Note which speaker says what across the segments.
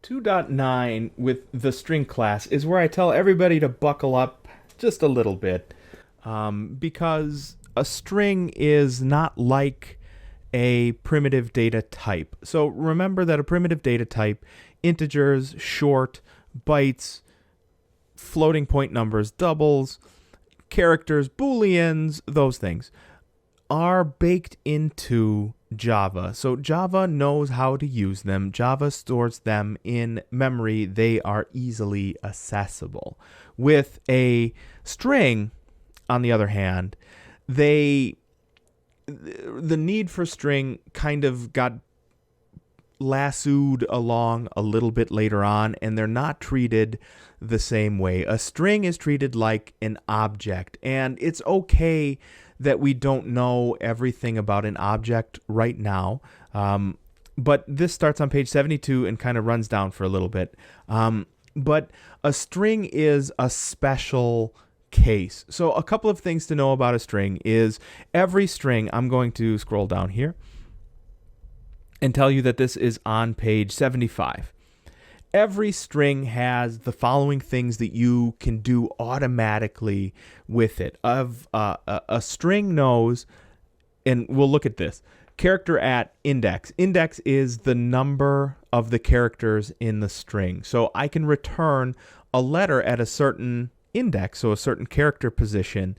Speaker 1: 2.9 with the string class is where I tell everybody to buckle up just a little bit, because a string is not like a primitive data type. So remember that a primitive data type, integers, short, bytes, floating point numbers, doubles, characters, booleans, those things are baked into Java. So Java knows how to use them. Java stores them in memory. They are easily accessible. With a string, on the other hand, the need for string kind of got lassoed along a little bit later on, and they're not treated the same way. A string is treated like an object, and it's okay that we don't know everything about an object right now. But this starts on page 72 and kind of runs down for a little bit. But a string is a special case. So a couple of things to know about a string is every string, I'm going to scroll down here and tell you that this is on page 75. Every string has the following things that you can do automatically with it. A string knows, and we'll look at this, character at index. Index is the number of the characters in the string. So I can return a letter at a certain index, so a certain character position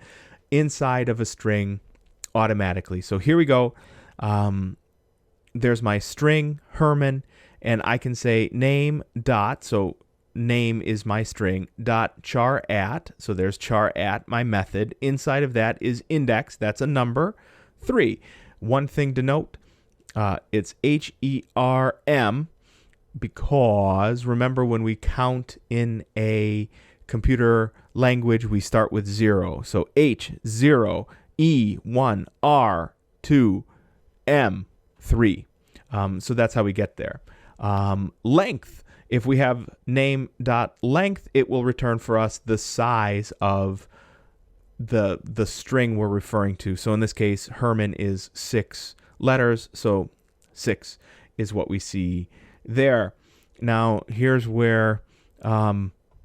Speaker 1: inside of a string automatically. So here we go. There's my string, Herman, and I can say name dot, so name is my string, dot char at, so there's char at, my method. Inside of that is index, that's a number, 3. One thing to note, it's HERM, because remember when we count in a computer language, we start with 0. So H, 0, E, 1, R, 2, M, 3. So that's how we get there. Length, if we have name.length, it will return for us the size of the string we're referring to. So in this case, Herman is 6 letters, so 6 is what we see there. Now, here's where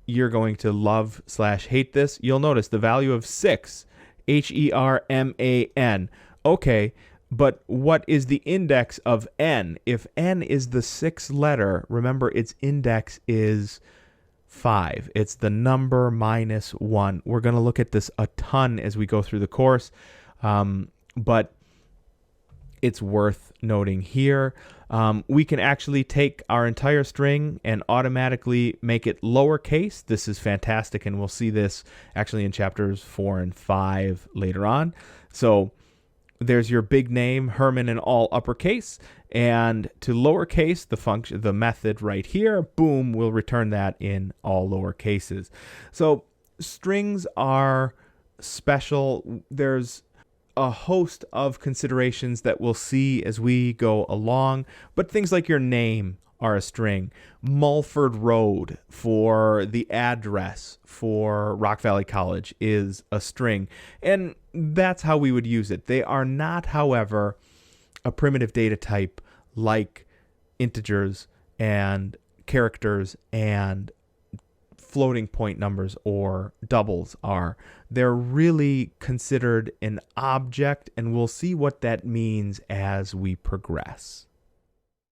Speaker 1: you're going to love/hate this. You'll notice the value of 6, HERMAN. Okay, but what is the index of n? If n is the 6th letter, remember its index is 5. It's the number minus 1. We're going to look at this a ton as we go through the course, but it's worth noting here. We can actually take our entire string and automatically make it lowercase. This is fantastic, and we'll see this actually in chapters 4 and 5 later on. So there's your big name, Herman, in all uppercase, and to lowercase, the method right here, boom, will return that in all lower cases. So strings are special. There's a host of considerations that we'll see as we go along, but things like your name are a string. Mulford Road for the address for Rock Valley College is a string, and that's how we would use it. They are not, however, a primitive data type like integers and characters and floating point numbers or doubles are. They're really considered an object, and we'll see what that means as we progress.